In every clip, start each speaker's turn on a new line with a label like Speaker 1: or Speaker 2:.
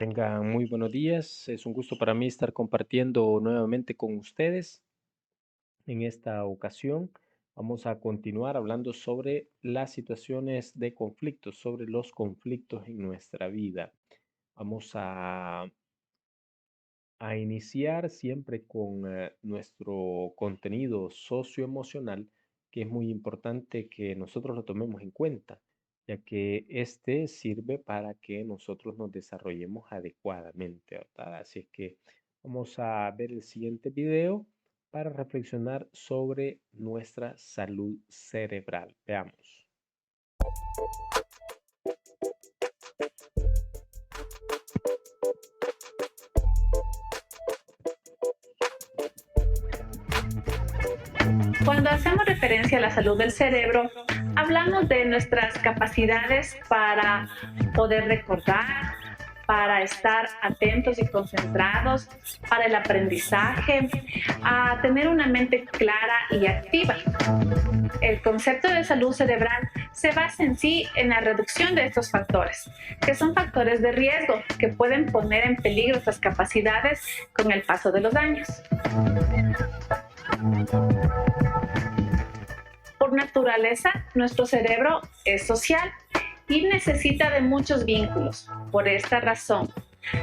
Speaker 1: Tengan muy buenos días. Es un gusto para mí estar compartiendo nuevamente con ustedes. En esta ocasión vamos a continuar hablando sobre las situaciones de conflictos, sobre los conflictos en nuestra vida. Vamos a iniciar siempre con nuestro contenido socioemocional, que es muy importante que nosotros lo tomemos en cuenta, ya que este sirve para que nosotros nos desarrollemos adecuadamente, ¿verdad? Así es que vamos a ver el siguiente video para reflexionar sobre nuestra salud cerebral. Veamos.
Speaker 2: Cuando hacemos referencia a la salud del cerebro, hablamos de nuestras capacidades para poder recordar, para estar atentos y concentrados, para el aprendizaje, a tener una mente clara y activa. El concepto de salud cerebral se basa en sí en la reducción de estos factores, que son factores de riesgo que pueden poner en peligro estas capacidades con el paso de los años. Por naturaleza, nuestro cerebro es social y necesita de muchos vínculos. Por esta razón,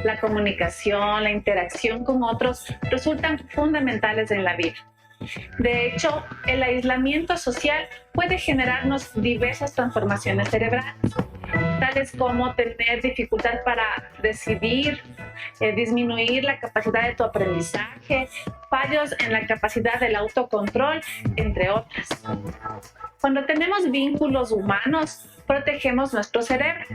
Speaker 2: la comunicación, la interacción con otros resultan fundamentales en la vida. De hecho, el aislamiento social puede generarnos diversas transformaciones cerebrales, tales como tener dificultad para decidir, disminuir la capacidad de tu aprendizaje, fallos en la capacidad del autocontrol, entre otras. Cuando tenemos vínculos humanos, protegemos nuestro cerebro.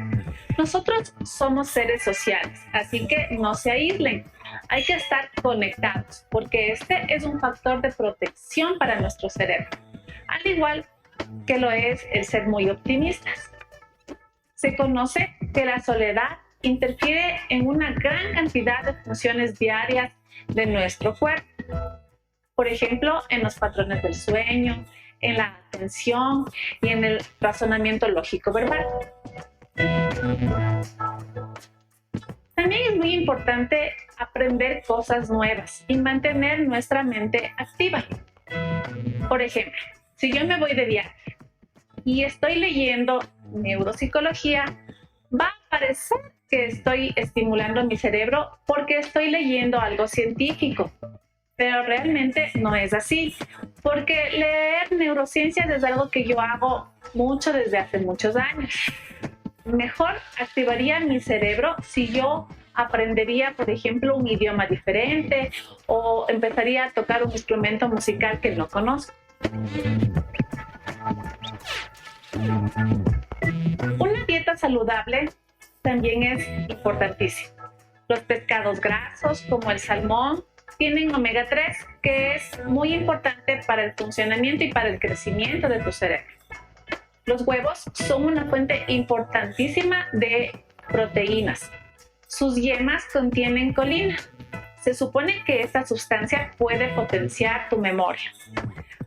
Speaker 2: Nosotros somos seres sociales, así que no se aíslen. Hay que estar conectados, porque este es un factor de protección para nuestro cerebro, al igual que lo es el ser muy optimistas. Se conoce que la soledad interfiere en una gran cantidad de funciones diarias de nuestro cuerpo. Por ejemplo, en los patrones del sueño, en la atención y en el razonamiento lógico verbal. También es muy importante aprender cosas nuevas y mantener nuestra mente activa. Por ejemplo, si yo me voy de viaje y estoy leyendo neuropsicología, va a parecer que estoy estimulando mi cerebro porque estoy leyendo algo científico, pero realmente no es así, porque leer neurociencias es algo que yo hago mucho desde hace muchos años. Mejor activaría mi cerebro si yo aprendería, por ejemplo, un idioma diferente o empezaría a tocar un instrumento musical que no conozco. Una dieta saludable también es importantísima. Los pescados grasos, como el salmón, tienen omega 3, que es muy importante para el funcionamiento y para el crecimiento de tu cerebro. Los huevos son una fuente importantísima de proteínas. Sus yemas contienen colina. Se supone que esta sustancia puede potenciar tu memoria.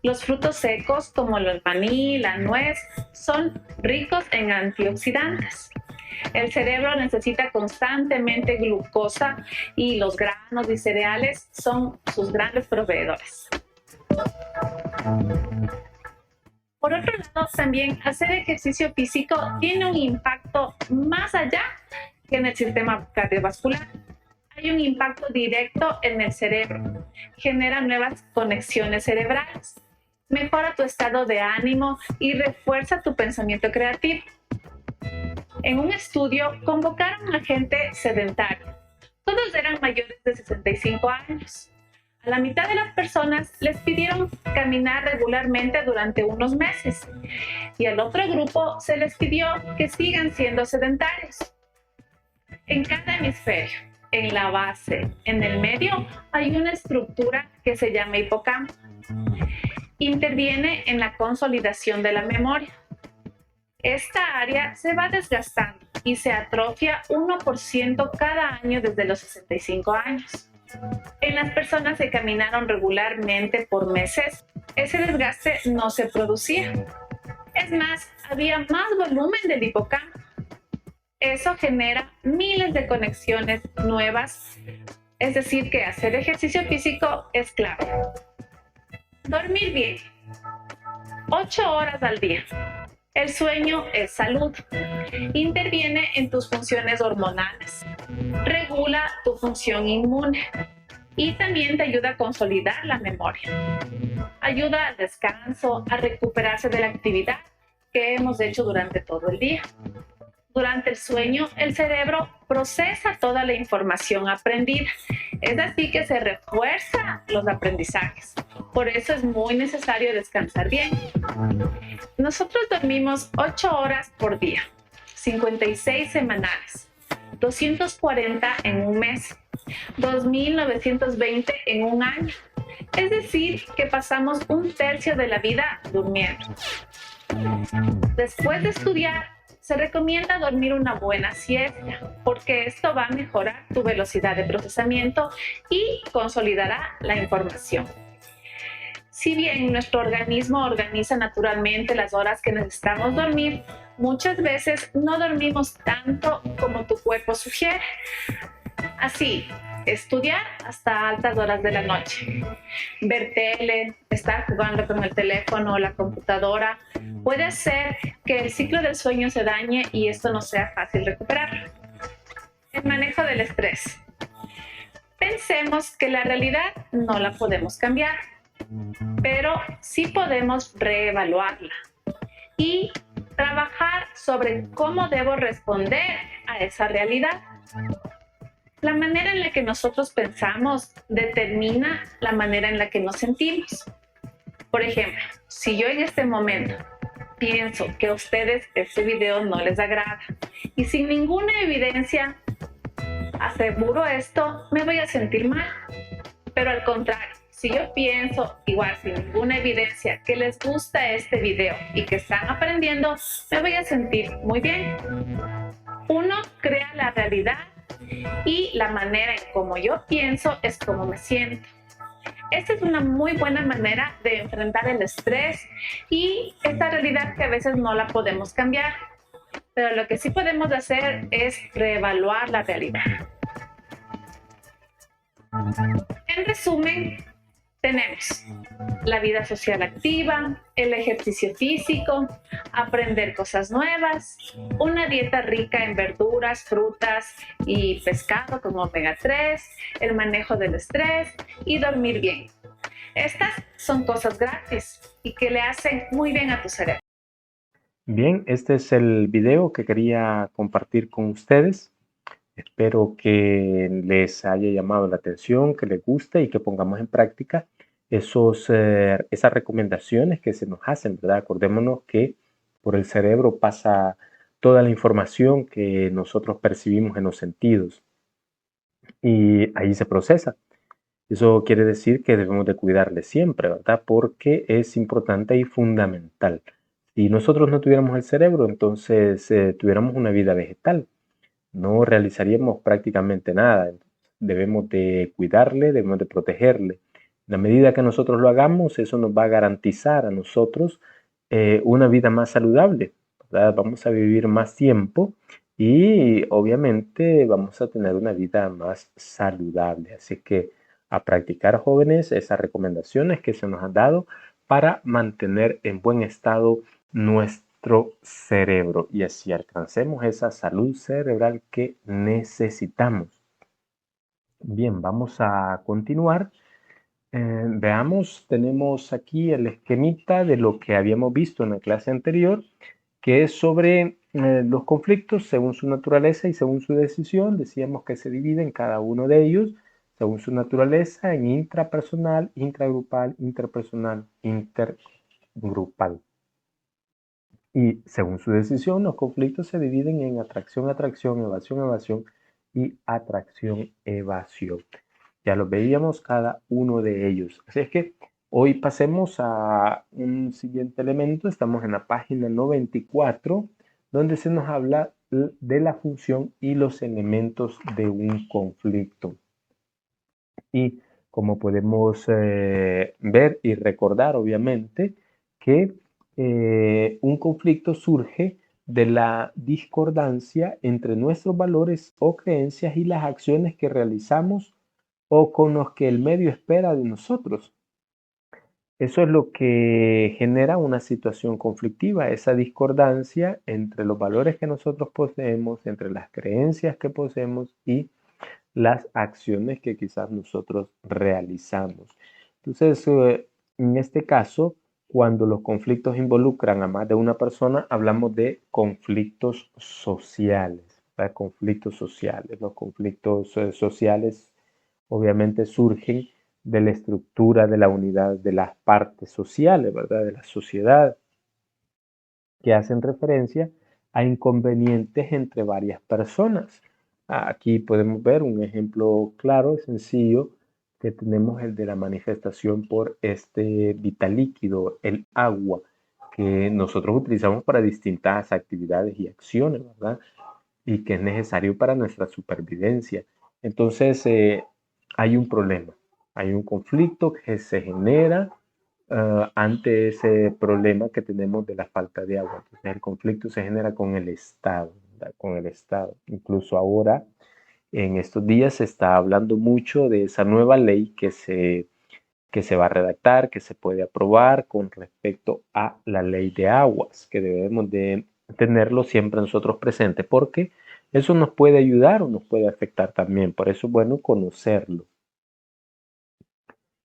Speaker 2: Los frutos secos, como el maní, la nuez, son ricos en antioxidantes. El cerebro necesita constantemente glucosa y los granos y cereales son sus grandes proveedores. Por otro lado, también hacer ejercicio físico tiene un impacto más allá que en el sistema cardiovascular. Hay un impacto directo en el cerebro. Genera nuevas conexiones cerebrales. Mejora tu estado de ánimo y refuerza tu pensamiento creativo. En un estudio convocaron a gente sedentaria. Todos eran mayores de 65 años. A la mitad de las personas les pidieron caminar regularmente durante unos meses y al otro grupo se les pidió que sigan siendo sedentarios. En cada hemisferio, en la base, en el medio, hay una estructura que se llama hipocampo. Interviene en la consolidación de la memoria. Esta área se va desgastando y se atrofia 1% cada año desde los 65 años. En las personas que caminaron regularmente por meses, ese desgaste no se producía. Es más, había más volumen del hipocampo. Eso genera miles de conexiones nuevas, es decir, que hacer ejercicio físico es clave. Dormir bien, 8 horas al día. El sueño es salud. Interviene en tus funciones hormonales. Regula tu función inmune. Y también te ayuda a consolidar la memoria. Ayuda al descanso, a recuperarse de la actividad que hemos hecho durante todo el día. Durante el sueño, el cerebro procesa toda la información aprendida. Es así que se refuerzan los aprendizajes. Por eso es muy necesario descansar bien. Nosotros dormimos 8 horas por día, 56 semanales, 240 en un mes, 2.920 en un año. Es decir, que pasamos un tercio de la vida durmiendo. Después de estudiar, se recomienda dormir una buena siesta, porque esto va a mejorar tu velocidad de procesamiento y consolidará la información. Si bien nuestro organismo organiza naturalmente las horas que necesitamos dormir, muchas veces no dormimos tanto como tu cuerpo sugiere. Así, estudiar hasta altas horas de la noche, ver tele, estar jugando con el teléfono o la computadora, puede hacer que el ciclo del sueño se dañe y esto no sea fácil recuperar. El manejo del estrés. Pensemos que la realidad no la podemos cambiar, pero sí podemos reevaluarla y trabajar sobre cómo debo responder a esa realidad. La manera en la que nosotros pensamos determina la manera en la que nos sentimos. Por ejemplo, si yo en este momento pienso que a ustedes este video no les agrada y sin ninguna evidencia aseguro esto, me voy a sentir mal. Pero al contrario, si yo pienso igual sin ninguna evidencia que les gusta este video y que están aprendiendo, me voy a sentir muy bien. Uno crea la realidad y la manera en cómo yo pienso es como me siento. Esta es una muy buena manera de enfrentar el estrés y esta realidad que a veces no la podemos cambiar. Pero lo que sí podemos hacer es reevaluar la realidad. En resumen, tenemos la vida social activa, el ejercicio físico, aprender cosas nuevas, una dieta rica en verduras, frutas y pescado como omega 3, el manejo del estrés y dormir bien. Estas son cosas gratis y que le hacen muy bien a tu cerebro.
Speaker 1: Bien, este es el video que quería compartir con ustedes. Espero que les haya llamado la atención, que les guste y que pongamos en práctica esas recomendaciones que se nos hacen, ¿verdad? Acordémonos que por el cerebro pasa toda la información que nosotros percibimos en los sentidos y ahí se procesa. Eso quiere decir que debemos de cuidarle siempre, ¿verdad? Porque es importante y fundamental. Si nosotros no tuviéramos el cerebro, entonces tuviéramos una vida vegetal. No realizaríamos prácticamente nada. Debemos de cuidarle, debemos de protegerle. En la medida que nosotros lo hagamos, eso nos va a garantizar a nosotros una vida más saludable, ¿verdad? Vamos a vivir más tiempo y obviamente vamos a tener una vida más saludable. Así que a practicar, jóvenes, esas recomendaciones que se nos han dado para mantener en buen estado nuestro cerebro y así alcancemos esa salud cerebral que necesitamos. Bien, vamos a continuar. Veamos, tenemos aquí el esquemita de lo que habíamos visto en la clase anterior, que es sobre los conflictos según su naturaleza y según su decisión. Decíamos que se dividen cada uno de ellos según su naturaleza en intrapersonal, intragrupal, interpersonal, intergrupal. Y según su decisión, los conflictos se dividen en atracción, atracción, evasión, evasión y atracción, evasión. Ya los veíamos cada uno de ellos. Así es que hoy pasemos a un siguiente elemento. Estamos en la página 94, donde se nos habla de la función y los elementos de un conflicto. Y como podemos ver y recordar, obviamente, que un conflicto surge de la discordancia entre nuestros valores o creencias y las acciones que realizamos o con los que el medio espera de nosotros. Eso es lo que genera una situación conflictiva, esa discordancia entre los valores que nosotros poseemos, entre las creencias que poseemos y las acciones que quizás nosotros realizamos. Entonces, en este caso, cuando los conflictos involucran a más de una persona, hablamos de conflictos sociales, ¿verdad? Conflictos sociales. Los conflictos sociales obviamente surgen de la estructura de la unidad de las partes sociales, ¿verdad? De la sociedad, que hacen referencia a inconvenientes entre varias personas. Aquí podemos ver un ejemplo claro y sencillo que tenemos el de la manifestación por este vital líquido, el agua, que nosotros utilizamos para distintas actividades y acciones, ¿verdad? Y que es necesario para nuestra supervivencia. Entonces, hay un problema, hay un conflicto que se genera ante ese problema que tenemos de la falta de agua. Entonces, el conflicto se genera con el Estado, ¿verdad? Con el Estado. Incluso ahora, en estos días, se está hablando mucho de esa nueva ley que se va a redactar, que se puede aprobar con respecto a la ley de aguas, que debemos de tenerlo siempre nosotros presente, porque eso nos puede ayudar o nos puede afectar también. Por eso es bueno conocerlo.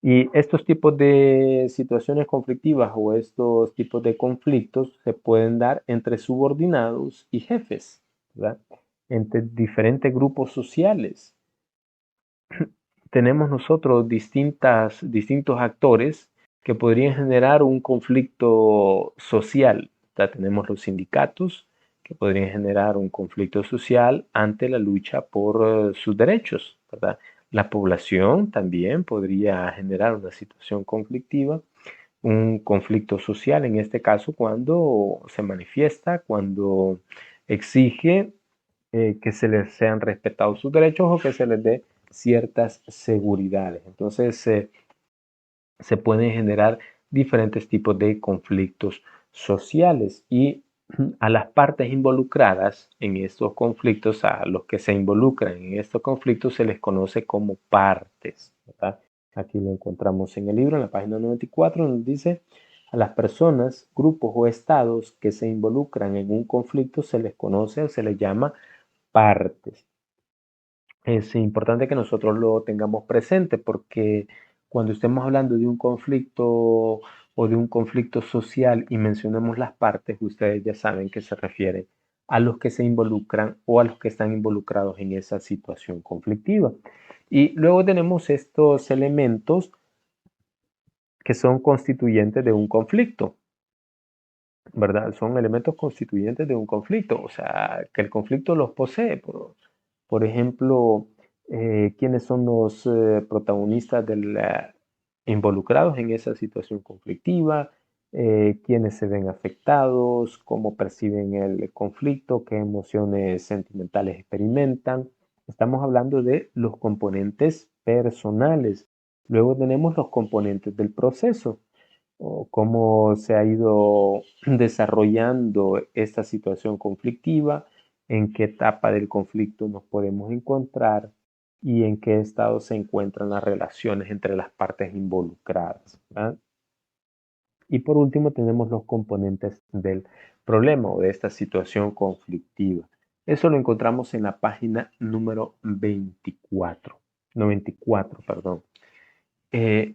Speaker 1: Y estos tipos de situaciones conflictivas o estos tipos de conflictos se pueden dar entre subordinados y jefes, ¿verdad? Entre diferentes grupos sociales. Tenemos nosotros distintos actores que podrían generar un conflicto social. Ya tenemos los sindicatos que podrían generar un conflicto social ante la lucha por sus derechos, ¿verdad? La población también podría generar una situación conflictiva, un conflicto social en este caso cuando se manifiesta, cuando exige que se les sean respetados sus derechos o que se les dé ciertas seguridades. Entonces, se pueden generar diferentes tipos de conflictos sociales y a las partes involucradas en estos conflictos, a los que se involucran en estos conflictos, se les conoce como partes, ¿verdad? Aquí lo encontramos en el libro, en la página 94, donde dice, a las personas, grupos o estados que se involucran en un conflicto se les conoce o se les llama partes. Es importante que nosotros lo tengamos presente porque cuando estemos hablando de un conflicto o de un conflicto social y mencionemos las partes, ustedes ya saben que se refiere a los que se involucran o a los que están involucrados en esa situación conflictiva. Y luego tenemos estos elementos que son constituyentes de un conflicto, ¿verdad? Son elementos constituyentes de un conflicto, o sea, que el conflicto los posee. Por ejemplo, quiénes son los protagonistas involucrados en esa situación conflictiva, quiénes se ven afectados, cómo perciben el conflicto, qué emociones sentimentales experimentan. Estamos hablando de los componentes personales. Luego tenemos los componentes del proceso, o cómo se ha ido desarrollando esta situación conflictiva, en qué etapa del conflicto nos podemos encontrar y en qué estado se encuentran las relaciones entre las partes involucradas, ¿verdad? Y por último tenemos los componentes del problema o de esta situación conflictiva. Eso lo encontramos en la página número 94, perdón.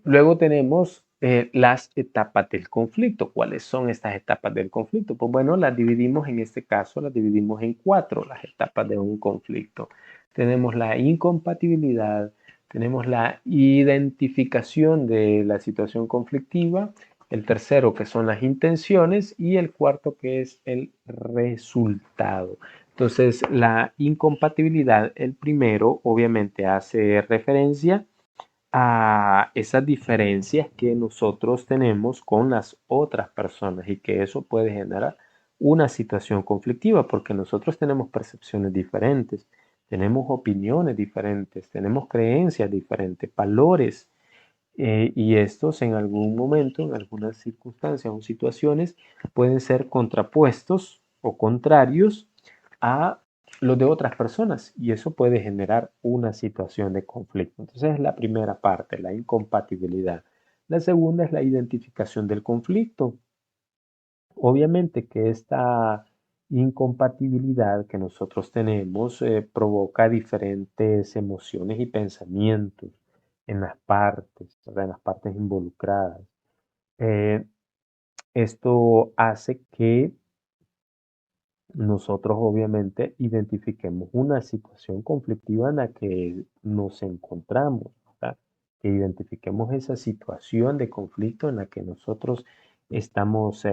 Speaker 1: Luego tenemos las etapas del conflicto. ¿Cuáles son estas etapas del conflicto? Pues bueno, las dividimos en este caso, las dividimos en 4, las etapas de un conflicto. Tenemos la incompatibilidad, tenemos la identificación de la situación conflictiva, el tercero que son las intenciones y el cuarto que es el resultado. Entonces, la incompatibilidad, el primero, obviamente hace referencia a esas diferencias que nosotros tenemos con las otras personas y que eso puede generar una situación conflictiva porque nosotros tenemos percepciones diferentes, tenemos opiniones diferentes, tenemos creencias diferentes, valores y estos en algún momento, en algunas circunstancias o situaciones pueden ser contrapuestos o contrarios a los de otras personas y eso puede generar una situación de conflicto. Entonces es la primera parte, la incompatibilidad. La segunda es la identificación del conflicto. Obviamente que esta incompatibilidad que nosotros tenemos provoca diferentes emociones y pensamientos en las partes, ¿verdad? En las partes involucradas. Eh, Esto hace que nosotros obviamente identifiquemos una situación conflictiva en la que nos encontramos, ¿verdad? Que identifiquemos esa situación de conflicto en la que nosotros estamos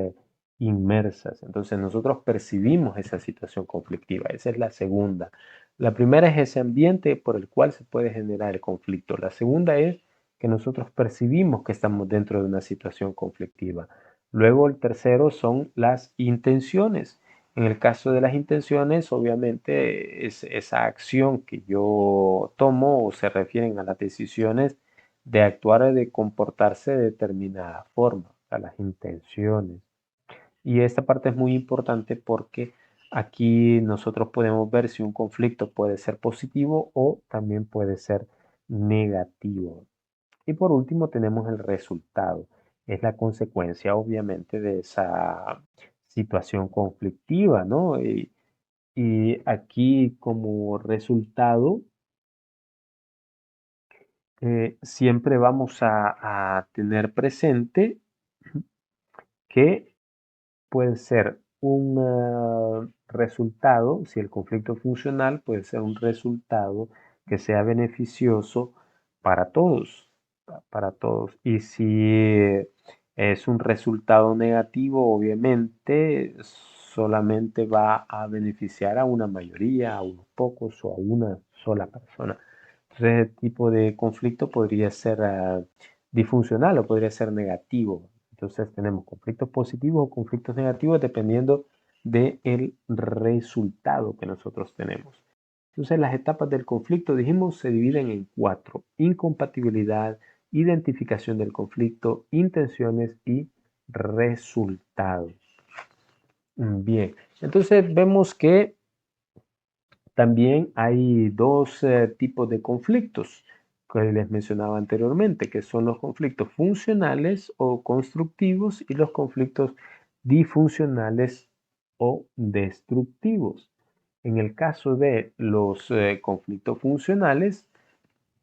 Speaker 1: inmersas. Entonces nosotros percibimos esa situación conflictiva. Esa es la segunda. La primera es ese ambiente por el cual se puede generar el conflicto. La segunda es que nosotros percibimos que estamos dentro de una situación conflictiva. Luego el tercero son las intenciones. En el caso de las intenciones, obviamente es esa acción que yo tomo o se refieren a las decisiones de actuar o de comportarse de determinada forma, a las intenciones. Y esta parte es muy importante porque aquí nosotros podemos ver si un conflicto puede ser positivo o también puede ser negativo. Y por último tenemos el resultado. Es la consecuencia, obviamente, de esa situación conflictiva, ¿no? Y aquí como resultado, siempre vamos a tener presente que puede ser un resultado, si el conflicto es funcional, puede ser un resultado que sea beneficioso para todos, para todos. Y si es un resultado negativo, obviamente solamente va a beneficiar a una mayoría, a unos pocos o a una sola persona. Entonces, ese tipo de conflicto podría ser disfuncional o podría ser negativo. Entonces tenemos conflictos positivos o conflictos negativos dependiendo del resultado que nosotros tenemos. Entonces las etapas del conflicto, dijimos, se dividen en cuatro: incompatibilidad, identificación del conflicto, intenciones y resultados. Bien, entonces vemos que también hay dos tipos de conflictos que les mencionaba anteriormente, que son los conflictos funcionales o constructivos y los conflictos disfuncionales o destructivos. En el caso de los conflictos funcionales,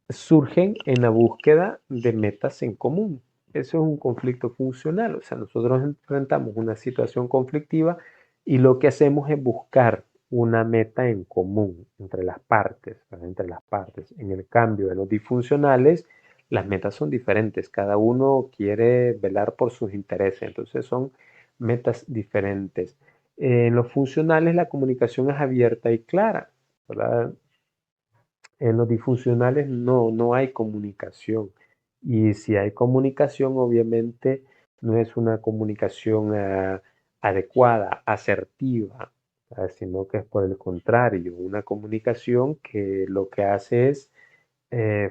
Speaker 1: surgen en la búsqueda de metas en común. Eso es un conflicto funcional, o sea, nosotros enfrentamos una situación conflictiva y lo que hacemos es buscar una meta en común entre las partes, ¿verdad? Entre las partes. En el cambio de los disfuncionales, las metas son diferentes, cada uno quiere velar por sus intereses, entonces son metas diferentes. En los funcionales la comunicación es abierta y clara, ¿verdad? En los disfuncionales no hay comunicación. Y si hay comunicación, obviamente no es una comunicación adecuada, asertiva, sino que es por el contrario, una comunicación que lo que hace es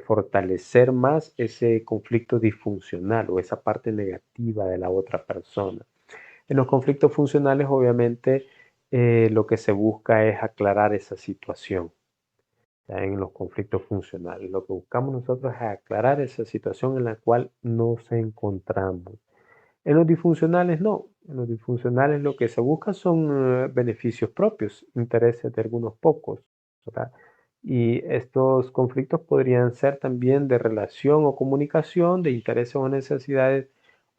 Speaker 1: fortalecer más ese conflicto disfuncional o esa parte negativa de la otra persona. En los conflictos funcionales, obviamente, lo que se busca es aclarar esa situación en los conflictos funcionales. Lo que buscamos nosotros es aclarar esa situación en la cual nos encontramos. En los disfuncionales no. En los disfuncionales lo que se busca son beneficios propios, intereses de algunos pocos, ¿verdad? Y estos conflictos podrían ser también de relación o comunicación, de intereses o necesidades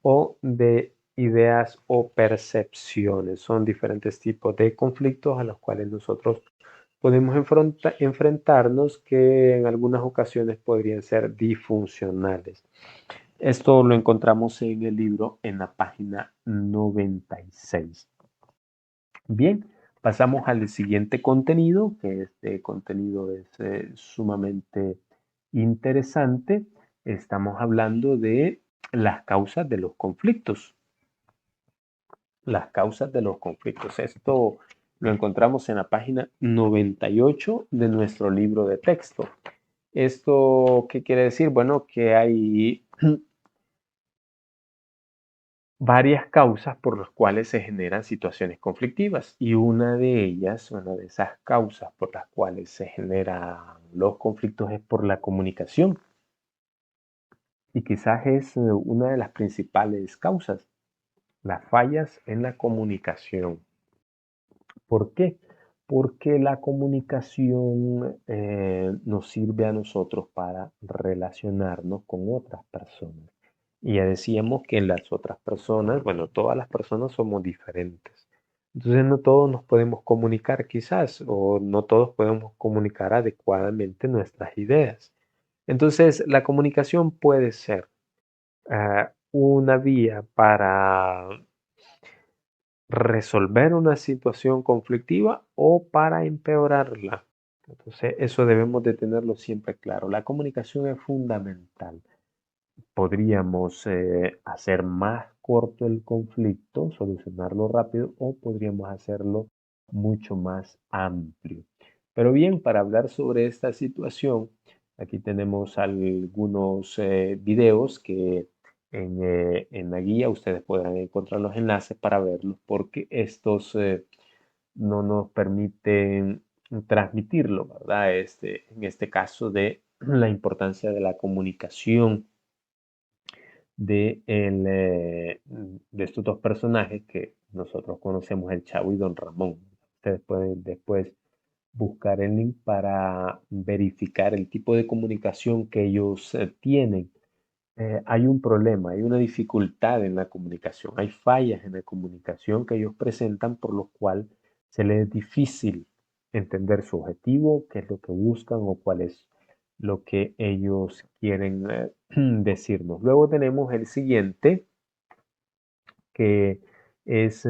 Speaker 1: o de ideas o percepciones. Son diferentes tipos de conflictos a los cuales nosotros podemos enfrentarnos que en algunas ocasiones podrían ser disfuncionales. Esto lo encontramos en el libro en la página 96. Bien, pasamos al siguiente contenido, que este contenido es sumamente interesante. Estamos hablando de las causas de los conflictos. Las causas de los conflictos. Esto lo encontramos en la página 98 de nuestro libro de texto. ¿Esto qué quiere decir? Bueno, que hay varias causas por las cuales se generan situaciones conflictivas y una de esas causas por las cuales se generan los conflictos es por la comunicación y quizás es una de las principales causas, las fallas en la comunicación. ¿Por qué? Porque la comunicación nos sirve a nosotros para relacionarnos con otras personas. Y ya decíamos que las otras personas, bueno, todas las personas somos diferentes. Entonces no todos nos podemos comunicar quizás, o no todos podemos comunicar adecuadamente nuestras ideas. Entonces la comunicación puede ser una vía para resolver una situación conflictiva o para empeorarla. Entonces, eso debemos de tenerlo siempre claro. La comunicación es fundamental. Podríamos hacer más corto el conflicto, solucionarlo rápido, o podríamos hacerlo mucho más amplio. Pero bien, para hablar sobre esta situación, aquí tenemos algunos videos que en la guía ustedes podrán encontrar los enlaces para verlos, porque estos no nos permiten transmitirlo, ¿verdad? En este caso de la importancia de la comunicación de estos dos personajes que nosotros conocemos, el Chavo y Don Ramón. Ustedes pueden después buscar el link para verificar el tipo de comunicación que ellos tienen. Hay un problema, hay una dificultad en la comunicación, hay fallas en la comunicación que ellos presentan por lo cual se les es difícil entender su objetivo, qué es lo que buscan o cuál es lo que ellos quieren decirnos. Luego tenemos el siguiente, que es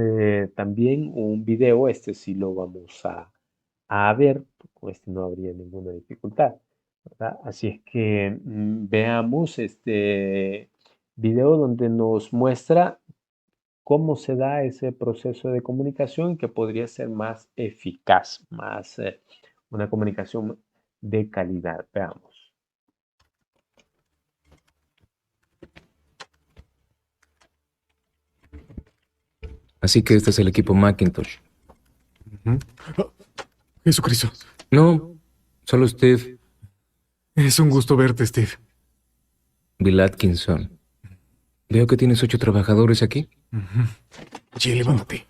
Speaker 1: también un video, este sí lo vamos a ver, con este no habría ninguna dificultad, ¿verdad? Así es que veamos este video donde nos muestra cómo se da ese proceso de comunicación que podría ser más eficaz, más una comunicación de calidad. Veamos.
Speaker 3: Así que este es el equipo Macintosh.
Speaker 4: Oh, Jesucristo.
Speaker 3: No, solo Steve.
Speaker 4: Es un gusto verte, Steve.
Speaker 3: Bill Atkinson. Veo que tienes 8 trabajadores aquí.
Speaker 4: Jay, levántate.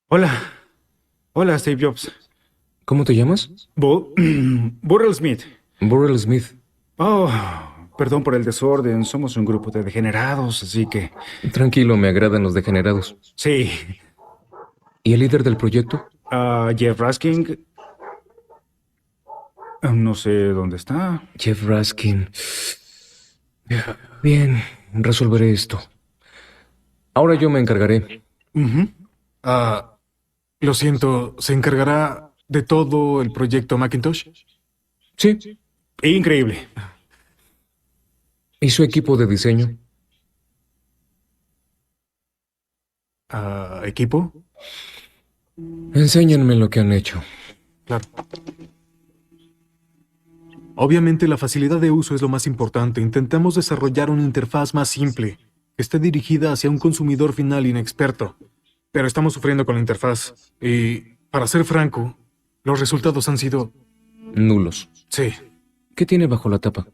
Speaker 4: Hola. Hola, Steve Jobs.
Speaker 3: ¿Cómo te llamas?
Speaker 4: Burrell Smith.
Speaker 3: Burrell Smith.
Speaker 4: Oh, perdón por el desorden. Somos un grupo de degenerados, así que...
Speaker 3: Tranquilo, me agradan los degenerados.
Speaker 4: Sí.
Speaker 3: ¿Y el líder del proyecto?
Speaker 4: Jeff Raskin. No sé dónde está.
Speaker 3: Jeff Raskin. Bien, resolveré esto. Ahora yo me encargaré.
Speaker 4: Lo siento, ¿se encargará de todo el proyecto Macintosh?
Speaker 3: Sí.
Speaker 4: Increíble.
Speaker 3: ¿Y su equipo de diseño?
Speaker 4: ¿Equipo?
Speaker 3: Enséñenme lo que han hecho.
Speaker 4: Claro. Obviamente la facilidad de uso es lo más importante. Intentamos desarrollar una interfaz más simple, que esté dirigida hacia un consumidor final inexperto. Pero estamos sufriendo con la interfaz. Y, para ser franco, los resultados han sido...
Speaker 3: Nulos.
Speaker 4: Sí.
Speaker 3: ¿Qué tiene bajo la tapa?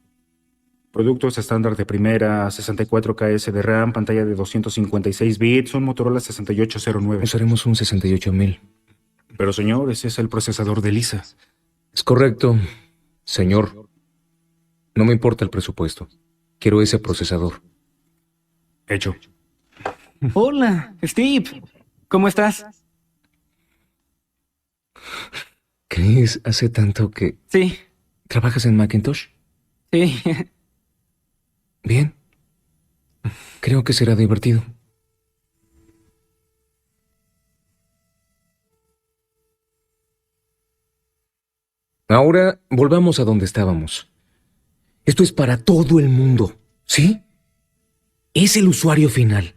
Speaker 4: Productos estándar de primera, 64 KS de RAM, pantalla de 256 bits, un Motorola 6809.
Speaker 3: Usaremos un 68000.
Speaker 4: Pero señor, ese es el procesador de Lisa.
Speaker 3: Es correcto, señor. No me importa el presupuesto. Quiero ese procesador.
Speaker 4: Hecho.
Speaker 5: Hola, Steve. ¿Cómo estás?
Speaker 3: Chris, hace tanto que...
Speaker 5: Sí,
Speaker 3: ¿Trabajas en Macintosh?
Speaker 5: sí.
Speaker 3: Bien. Creo que será divertido. Ahora volvamos a donde estábamos. Esto es para todo el mundo, ¿sí? Es el usuario final.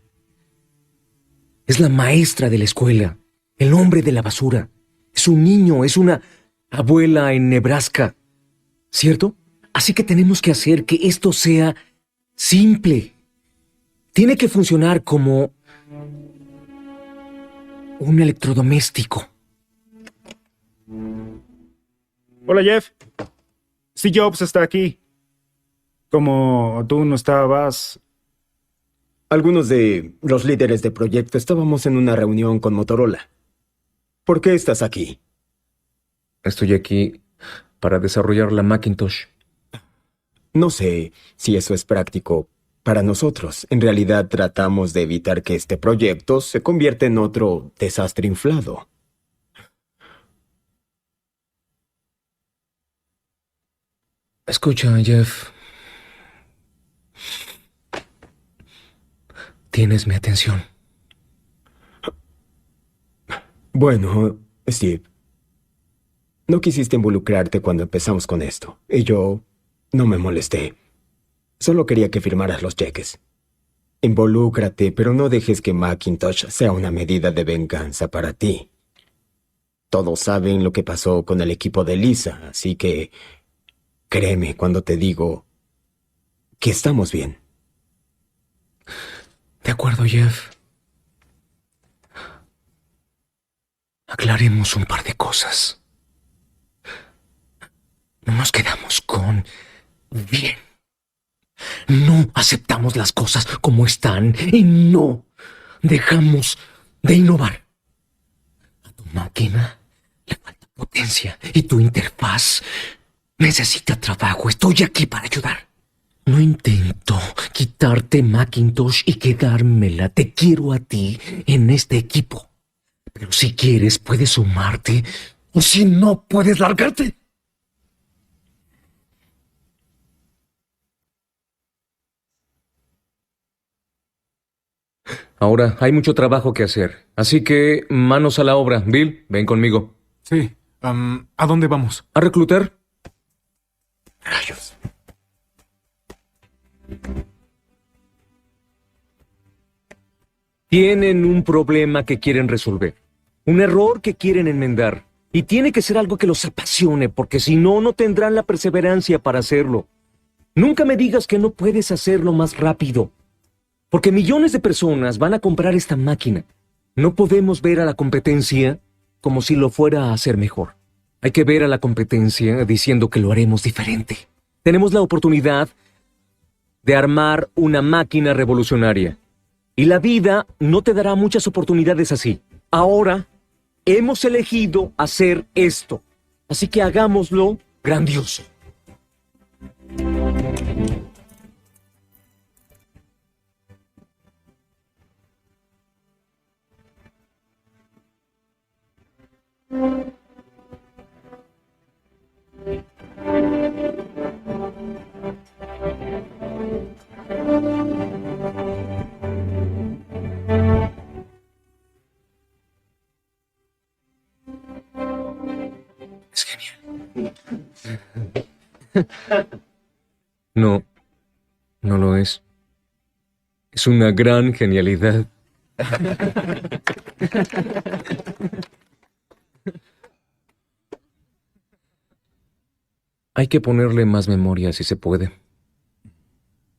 Speaker 3: Es la maestra de la escuela, el hombre de la basura. Es un niño, es una abuela en Nebraska, ¿cierto? Así que tenemos que hacer que esto sea simple. Tiene que funcionar como un electrodoméstico.
Speaker 6: Hola, Jeff. Steve Jobs está aquí. Como tú no estabas...
Speaker 7: Algunos de los líderes de proyecto estábamos en una reunión con Motorola. ¿Por qué estás aquí?
Speaker 3: Estoy aquí para desarrollar la Macintosh.
Speaker 7: No sé si eso es práctico para nosotros. En realidad tratamos de evitar que este proyecto se convierta en otro desastre inflado.
Speaker 3: Escucha, Jeff. Tienes mi atención.
Speaker 7: Bueno, Steve, no quisiste involucrarte cuando empezamos con esto, y yo no me molesté. Solo quería que firmaras los cheques. Involúcrate, pero no dejes que Macintosh sea una medida de venganza para ti. Todos saben lo que pasó con el equipo de Lisa, así que créeme cuando te digo que estamos bien.
Speaker 3: De acuerdo, Jeff. Aclaremos un par de cosas. No nos quedamos con bien. No aceptamos las cosas como están y no dejamos de innovar. A tu máquina le falta potencia y tu interfaz necesita trabajo. Estoy aquí para ayudar. No intento quitarte Macintosh y quedármela. Te quiero a ti en este equipo. Pero si quieres, puedes sumarte. O si no, puedes largarte. Ahora, hay mucho trabajo que hacer. Así que, manos a la obra. Bill, ven conmigo.
Speaker 4: Sí. ¿A dónde vamos?
Speaker 3: ¿A reclutar?
Speaker 7: Rayos.
Speaker 3: Tienen un problema que quieren resolver. Un error que quieren enmendar. Y tiene que ser algo que los apasione, porque si no, no tendrán la perseverancia para hacerlo. Nunca me digas que no puedes hacerlo más rápido. Porque millones de personas van a comprar esta máquina. No podemos ver a la competencia como si lo fuera a hacer mejor. Hay que ver a la competencia diciendo que lo haremos diferente. Tenemos la oportunidad de armar una máquina revolucionaria. Y la vida no te dará muchas oportunidades así. Ahora hemos elegido hacer esto. Así que hagámoslo grandioso. Es genial. No, no lo es. Es una gran genialidad. Hay que ponerle más memoria si se puede.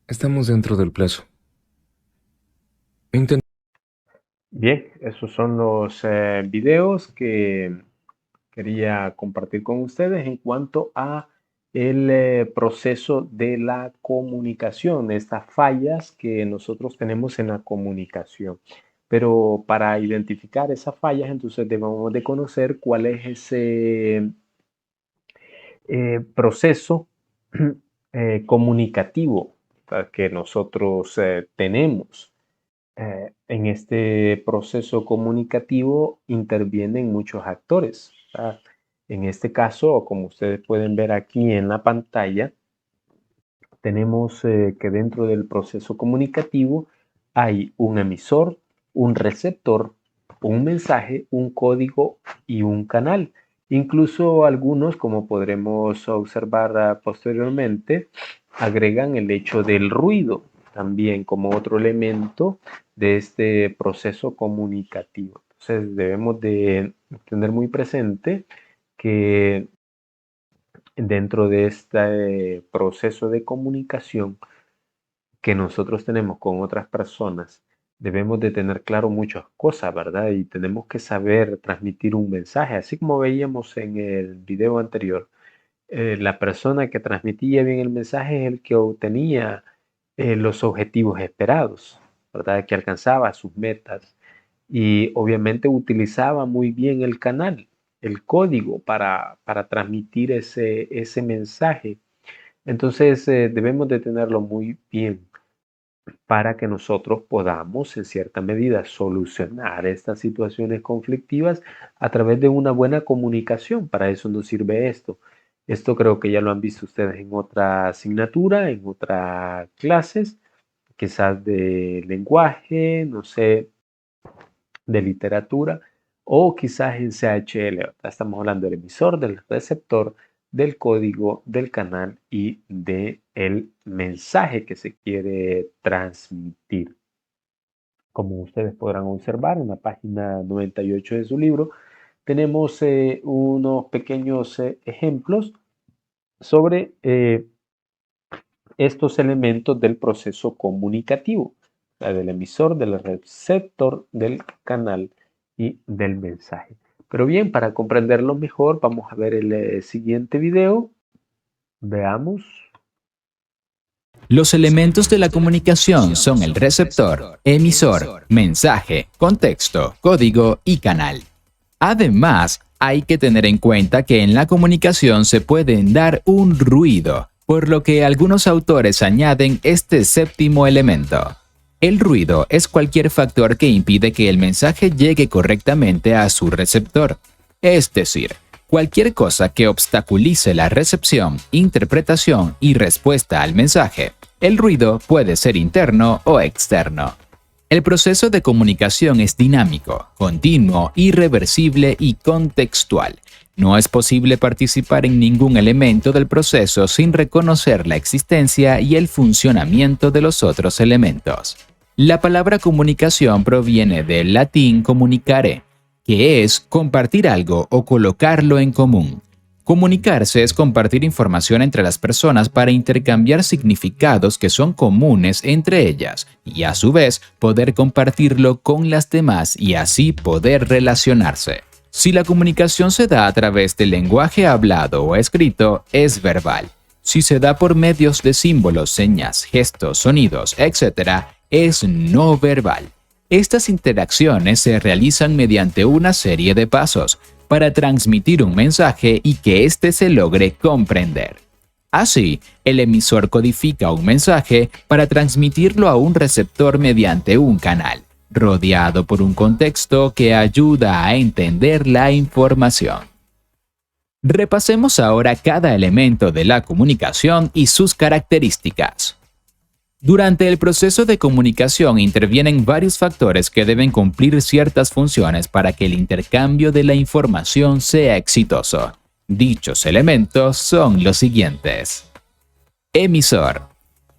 Speaker 3: Estamos dentro del plazo.
Speaker 1: Bien, esos son los videos que quería compartir con ustedes en cuanto a el proceso de la comunicación, estas fallas que nosotros tenemos en la comunicación. Pero para identificar esas fallas, entonces debemos de conocer cuál es ese proceso comunicativo que nosotros tenemos. En este proceso comunicativo intervienen muchos actores, ¿verdad? En este caso, como ustedes pueden ver aquí en la pantalla, tenemos que dentro del proceso comunicativo hay un emisor, un receptor, un mensaje, un código y un canal. Incluso algunos, como podremos observar posteriormente, agregan el hecho del ruido también como otro elemento de este proceso comunicativo. Entonces debemos de tener muy presente que dentro de este proceso de comunicación que nosotros tenemos con otras personas, debemos de tener claro muchas cosas, ¿verdad? Y tenemos que saber transmitir un mensaje, así como veíamos en el video anterior. La persona que transmitía bien el mensaje es el que obtenía los objetivos esperados, ¿verdad? Que alcanzaba sus metas y obviamente utilizaba muy bien el canal, el código para transmitir ese mensaje. Entonces debemos de tenerlo muy bien para que nosotros podamos en cierta medida solucionar estas situaciones conflictivas a través de una buena comunicación. Para eso nos sirve esto. Esto creo que ya lo han visto ustedes en otra asignatura, en otras clases, quizás de lenguaje, no sé, de literatura o quizás en CHL. ¿Verdad? Estamos hablando del emisor, del receptor, del código, del canal y del mensaje que se quiere transmitir. Como ustedes podrán observar en la página 98 de su libro, tenemos unos pequeños ejemplos sobre estos elementos del proceso comunicativo, la del emisor, del receptor, del canal y del mensaje. Pero bien, para comprenderlo mejor, vamos a ver el siguiente video. Veamos.
Speaker 8: Los elementos de la comunicación son el receptor, emisor, mensaje, contexto, código y canal. Además, hay que tener en cuenta que en la comunicación se pueden dar un ruido, por lo que algunos autores añaden este séptimo elemento. El ruido es cualquier factor que impide que el mensaje llegue correctamente a su receptor, es decir, cualquier cosa que obstaculice la recepción, interpretación y respuesta al mensaje. El ruido puede ser interno o externo. El proceso de comunicación es dinámico, continuo, irreversible y contextual. No es posible participar en ningún elemento del proceso sin reconocer la existencia y el funcionamiento de los otros elementos. La palabra comunicación proviene del latín comunicare, que es compartir algo o colocarlo en común. Comunicarse es compartir información entre las personas para intercambiar significados que son comunes entre ellas y a su vez poder compartirlo con las demás y así poder relacionarse. Si la comunicación se da a través del lenguaje hablado o escrito, es verbal. Si se da por medios de símbolos, señas, gestos, sonidos, etc., es no verbal. Estas interacciones se realizan mediante una serie de pasos para transmitir un mensaje y que éste se logre comprender. Así, el emisor codifica un mensaje para transmitirlo a un receptor mediante un canal, rodeado por un contexto que ayuda a entender la información. Repasemos ahora cada elemento de la comunicación y sus características. Durante el proceso de comunicación intervienen varios factores que deben cumplir ciertas funciones para que el intercambio de la información sea exitoso. Dichos elementos son los siguientes. Emisor.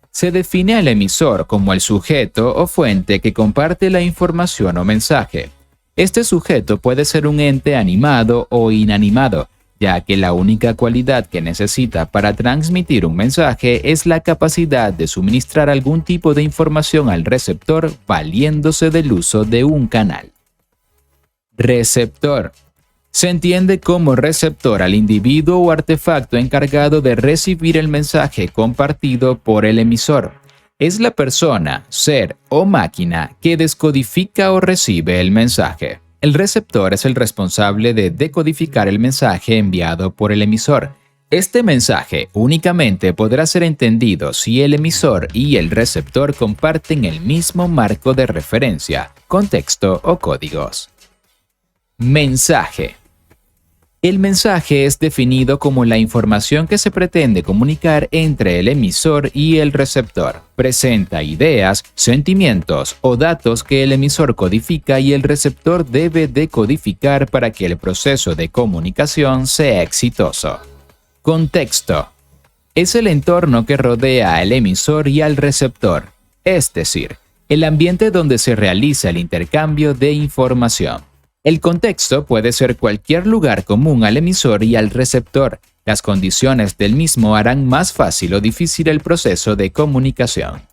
Speaker 8: Se define al emisor como el sujeto o fuente que comparte la información o mensaje. Este sujeto puede ser un ente animado o inanimado, ya que la única cualidad que necesita para transmitir un mensaje es la capacidad de suministrar algún tipo de información al receptor valiéndose del uso de un canal. Receptor. Se entiende como receptor al individuo o artefacto encargado de recibir el mensaje compartido por el emisor. Es la persona, ser o máquina que descodifica o recibe el mensaje. El receptor es el responsable de decodificar el mensaje enviado por el emisor. Este mensaje únicamente podrá ser entendido si el emisor y el receptor comparten el mismo marco de referencia, contexto o códigos. Mensaje. El mensaje es definido como la información que se pretende comunicar entre el emisor y el receptor. Presenta ideas, sentimientos o datos que el emisor codifica y el receptor debe decodificar para que el proceso de comunicación sea exitoso. Contexto. Es el entorno que rodea al emisor y al receptor, es decir, el ambiente donde se realiza el intercambio de información. El contexto puede ser cualquier lugar común al emisor y al receptor. Las condiciones del mismo harán más fácil o difícil el proceso de comunicación.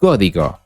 Speaker 8: Código.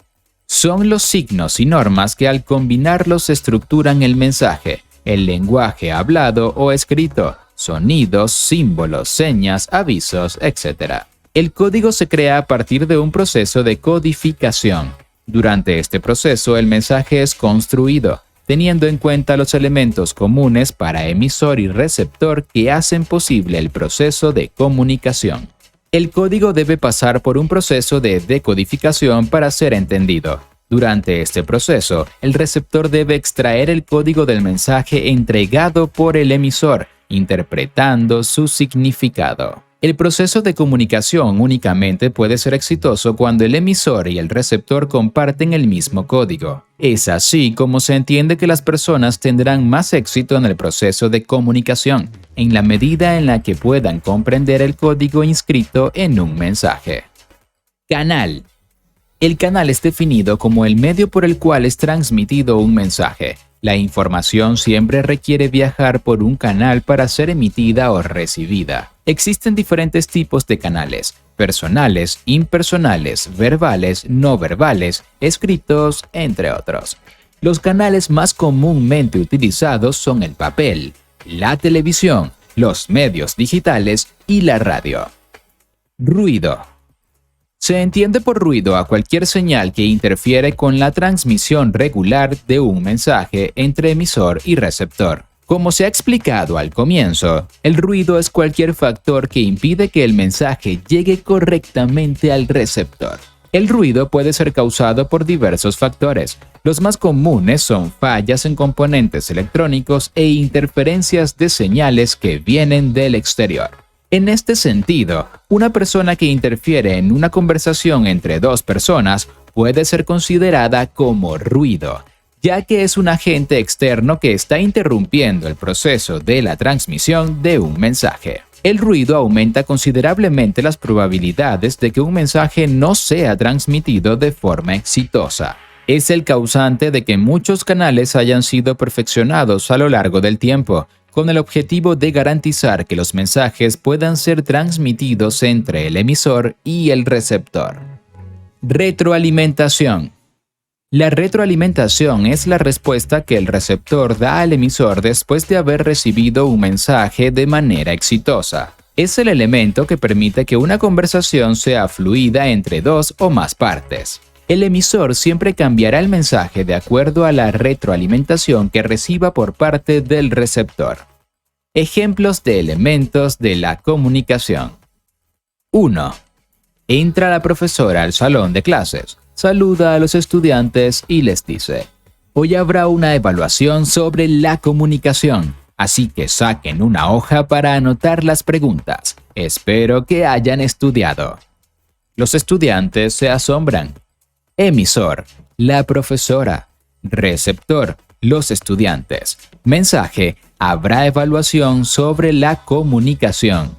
Speaker 8: Son los signos y normas que al combinarlos estructuran el mensaje, el lenguaje hablado o escrito, sonidos, símbolos, señas, avisos, etc. El código se crea a partir de un proceso de codificación. Durante este proceso, el mensaje es construido, teniendo en cuenta los elementos comunes para emisor y receptor que hacen posible el proceso de comunicación. El código debe pasar por un proceso de decodificación para ser entendido. Durante este proceso, el receptor debe extraer el código del mensaje entregado por el emisor, interpretando su significado. El proceso de comunicación únicamente puede ser exitoso cuando el emisor y el receptor comparten el mismo código. Es así como se entiende que las personas tendrán más éxito en el proceso de comunicación, en la medida en la que puedan comprender el código inscrito en un mensaje. Canal. El canal es definido como el medio por el cual es transmitido un mensaje. La información siempre requiere viajar por un canal para ser emitida o recibida. Existen diferentes tipos de canales: personales, impersonales, verbales, no verbales, escritos, entre otros. Los canales más comúnmente utilizados son el papel, la televisión, los medios digitales y la radio. Ruido. Se entiende por ruido a cualquier señal que interfiere con la transmisión regular de un mensaje entre emisor y receptor. Como se ha explicado al comienzo, el ruido es cualquier factor que impide que el mensaje llegue correctamente al receptor. El ruido puede ser causado por diversos factores. Los más comunes son fallas en componentes electrónicos e interferencias de señales que vienen del exterior. En este sentido, una persona que interfiere en una conversación entre dos personas puede ser considerada como ruido, ya que es un agente externo que está interrumpiendo el proceso de la transmisión de un mensaje. El ruido aumenta considerablemente las probabilidades de que un mensaje no sea transmitido de forma exitosa. Es el causante de que muchos canales hayan sido perfeccionados a lo largo del tiempo, con el objetivo de garantizar que los mensajes puedan ser transmitidos entre el emisor y el receptor. Retroalimentación. La retroalimentación es la respuesta que el receptor da al emisor después de haber recibido un mensaje de manera exitosa. Es el elemento que permite que una conversación sea fluida entre dos o más partes. El emisor siempre cambiará el mensaje de acuerdo a la retroalimentación que reciba por parte del receptor. Ejemplos de elementos de la comunicación. 1. Entra la profesora al salón de clases, saluda a los estudiantes y les dice: hoy habrá una evaluación sobre la comunicación, así que saquen una hoja para anotar las preguntas. Espero que hayan estudiado. Los estudiantes se asombran. Emisor: la profesora. Receptor: los estudiantes. Mensaje: habrá evaluación sobre la comunicación.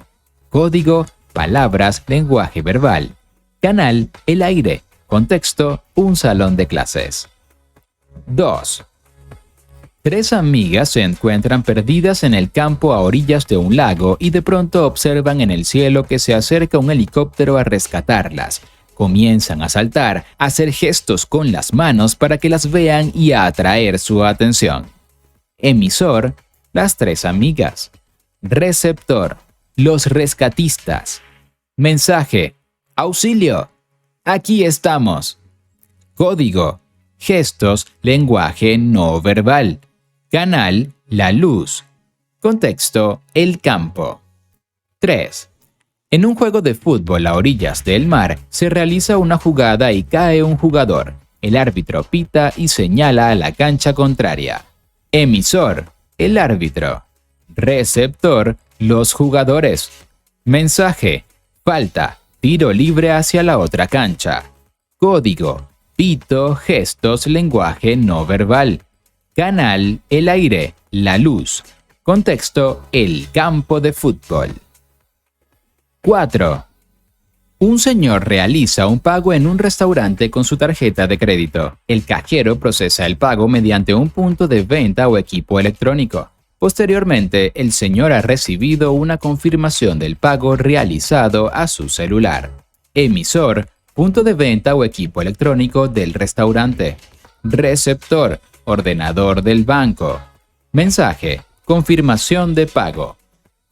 Speaker 8: Código: palabras, lenguaje verbal. Canal: el aire. Contexto: un salón de clases. 2. Tres amigas se encuentran perdidas en el campo a orillas de un lago y de pronto observan en el cielo que se acerca un helicóptero a rescatarlas. Comienzan a saltar, a hacer gestos con las manos para que las vean y a atraer su atención. Emisor: las tres amigas. Receptor: los rescatistas. Mensaje: auxilio, aquí estamos. Código: gestos, lenguaje no verbal. Canal: la luz. Contexto: el campo. 3. En un juego de fútbol a orillas del mar, se realiza una jugada y cae un jugador. El árbitro pita y señala a la cancha contraria. Emisor: el árbitro. Receptor: los jugadores. Mensaje: falta, tiro libre hacia la otra cancha. Código: pito, gestos, lenguaje no verbal. Canal: el aire, la luz. Contexto: el campo de fútbol. 4. Un señor realiza un pago en un restaurante con su tarjeta de crédito. El cajero procesa el pago mediante un punto de venta o equipo electrónico. Posteriormente, el señor ha recibido una confirmación del pago realizado a su celular. Emisor: punto de venta o equipo electrónico del restaurante. Receptor, ordenador del banco. Mensaje, confirmación de pago.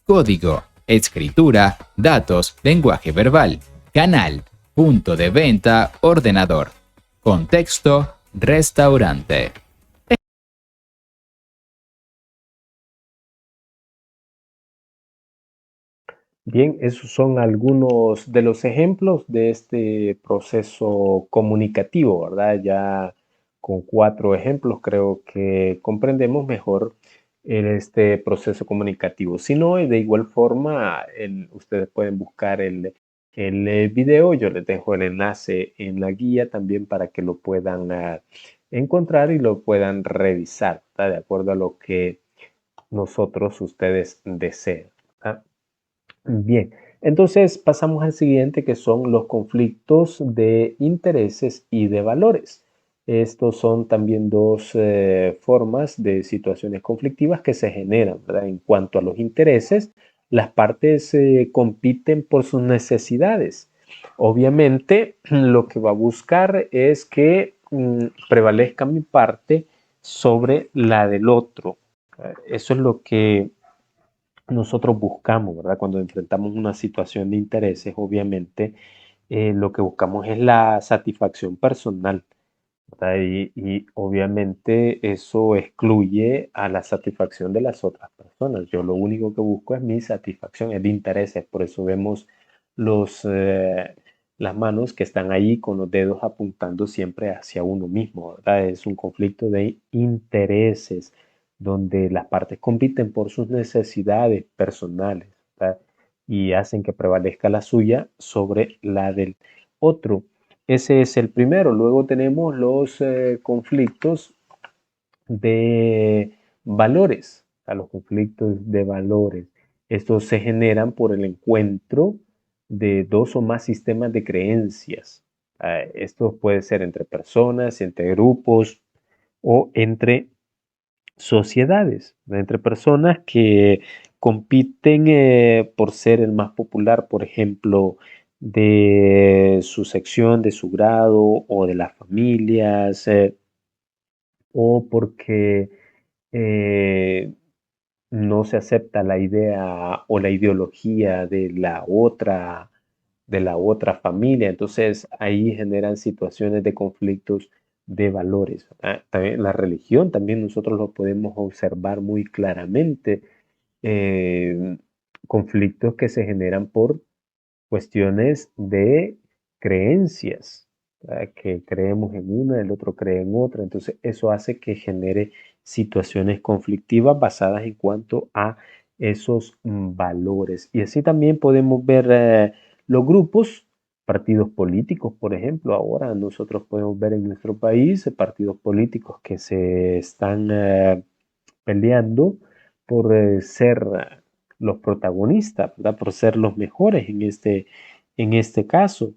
Speaker 8: Código, escritura, datos, lenguaje verbal. Canal, punto de venta, ordenador. Contexto, restaurante.
Speaker 1: Bien, esos son algunos de los ejemplos de este proceso comunicativo, ¿verdad? Ya con 4 ejemplos creo que comprendemos mejor este proceso comunicativo. Si no, de igual forma, ustedes pueden buscar el video. Yo les dejo el enlace en la guía también para que lo puedan encontrar y lo puedan revisar, ¿verdad? De acuerdo a lo que ustedes deseen, ¿verdad? Bien, entonces pasamos al siguiente, que son los conflictos de intereses y de valores. Estos son también dos formas de situaciones conflictivas que se generan, ¿verdad? En cuanto a los intereses, las partes compiten por sus necesidades. Obviamente, lo que va a buscar es que prevalezca mi parte sobre la del otro. Eso es lo que nosotros buscamos, ¿verdad? Cuando enfrentamos una situación de intereses, obviamente, lo que buscamos es la satisfacción personal, ¿verdad? Y obviamente eso excluye a la satisfacción de las otras personas. Yo lo único que busco es mi satisfacción, es de intereses. Por eso vemos los, eh, las manos que están ahí con los dedos apuntando siempre hacia uno mismo, ¿verdad? Es un conflicto de intereses donde las partes compiten por sus necesidades personales, ¿verdad? Y hacen que prevalezca la suya sobre la del otro. Ese es el primero. Luego tenemos los conflictos de valores, a los conflictos de valores. Estos se generan por el encuentro de dos o más sistemas de creencias. Esto puede ser entre personas, entre grupos o entre sociedades, entre personas que compiten por ser el más popular, por ejemplo, de su sección, de su grado o de las familias, o porque eh, no se acepta la idea o la ideología de la otra familia. Entonces ahí generan situaciones de conflictos de valores, ¿verdad? También la religión, también nosotros lo podemos observar muy claramente. eh, Conflictos que se generan por cuestiones de creencias, ¿verdad? Que creemos en una, el otro cree en otra. Entonces eso hace que genere situaciones conflictivas basadas en cuanto a esos valores. Y así también podemos ver los grupos, partidos políticos, por ejemplo. Ahora nosotros podemos ver en nuestro país partidos políticos que se están peleando por ser los protagonistas, ¿verdad? Por ser los mejores en este caso.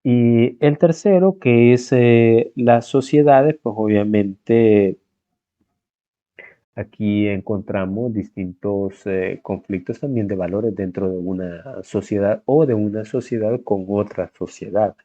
Speaker 1: Y el tercero, que es las sociedades, pues obviamente aquí encontramos distintos conflictos también de valores dentro de una sociedad o de una sociedad con otra sociedad.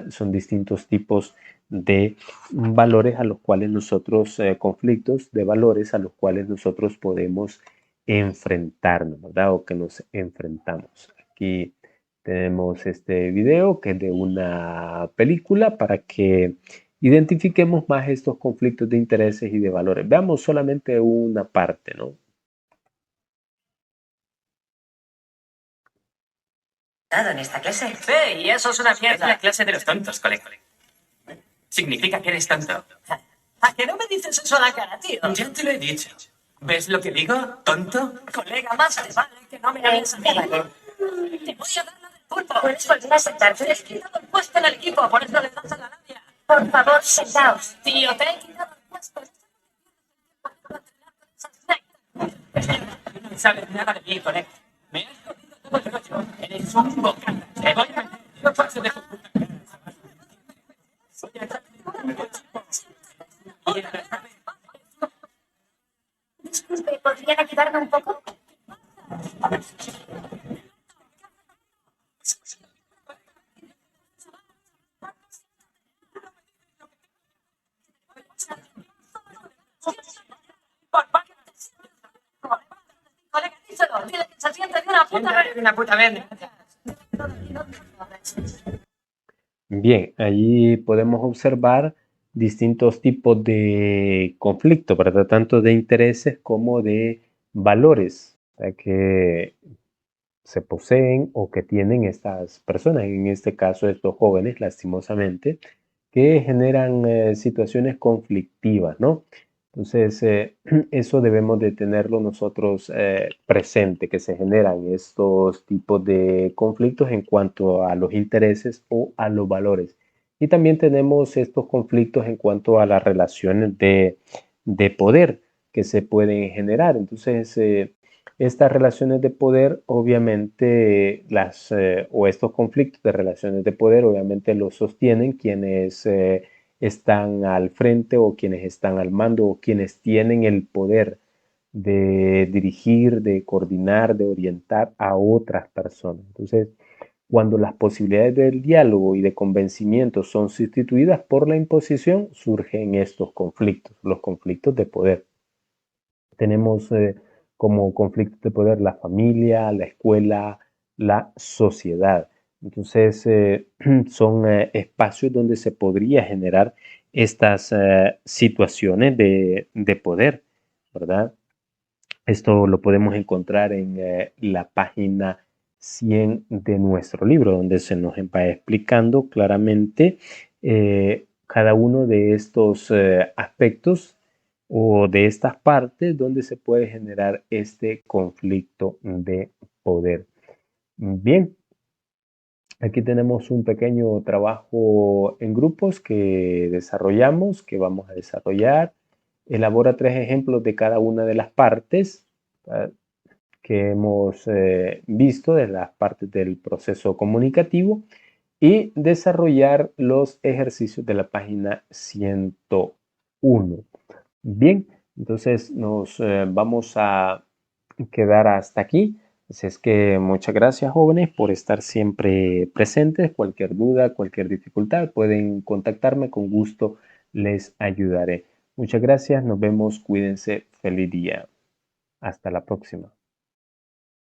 Speaker 1: Son distintos tipos de valores a los cuales nosotros, conflictos de valores a los cuales nosotros podemos enfrentarnos, ¿verdad? O que nos enfrentamos. Aquí tenemos este video que es de una película para que identifiquemos más estos conflictos de intereses y de valores. Veamos solamente una parte, ¿no?
Speaker 9: En esta clase. Sí, y eso es una mierda. Es la clase de los tontos, colega. Significa que eres tonto. ¿A que no me dices eso a la cara, tío? Ya te lo he dicho. ¿Ves lo que digo, tonto? Colega, más te vale que no me hables a mí. Te voy a dar la del pulpo. ¿Puedes volver a sentarte? Te he quitado el puesto en el equipo, por eso le das a la labia. Por favor, sentaos. Tío, te he quitado el puesto. No sabes nada de mí, colega. Me has jodido todo el rollo. Eres un bocata. Te voy a meter en clase de puta.
Speaker 10: Disculpe, ¿podrían ayudarme un poco?
Speaker 9: Dile que se siente de una puta vez. Una puta vez.
Speaker 1: Bien, allí podemos observar distintos tipos de conflicto, ¿verdad? Tanto de intereses como de valores, o sea, que se poseen o que tienen estas personas, en este caso estos jóvenes, lastimosamente, que generan situaciones conflictivas, ¿no? Entonces, eso debemos de tenerlo nosotros presente, que se generan estos tipos de conflictos en cuanto a los intereses o a los valores. Y también tenemos estos conflictos en cuanto a las relaciones de poder que se pueden generar. Entonces, estas relaciones de poder, obviamente, o estos conflictos de relaciones de poder, obviamente los sostienen quienes están al frente o quienes están al mando o quienes tienen el poder de dirigir, de coordinar, de orientar a otras personas. Entonces, cuando las posibilidades del diálogo y de convencimiento son sustituidas por la imposición, surgen estos conflictos, los conflictos de poder. Tenemos como conflictos de poder la familia, la escuela, la sociedad. Entonces, son espacios donde se podría generar estas situaciones de poder, ¿verdad? Esto lo podemos encontrar en la página 100 de nuestro libro, donde se nos va explicando claramente cada uno de estos aspectos o de estas partes donde se puede generar este conflicto de poder. Bien, aquí tenemos un pequeño trabajo en grupos que desarrollamos, que vamos a desarrollar. Elabora 3 ejemplos de cada una de las partes que hemos visto, de las partes del proceso comunicativo, y desarrollar los ejercicios de la página 101. Bien, entonces nos vamos a quedar hasta aquí. Así es que muchas gracias, jóvenes, por estar siempre presentes. Cualquier duda, cualquier dificultad, pueden contactarme, con gusto les ayudaré. Muchas gracias, nos vemos, cuídense, feliz día. Hasta la próxima.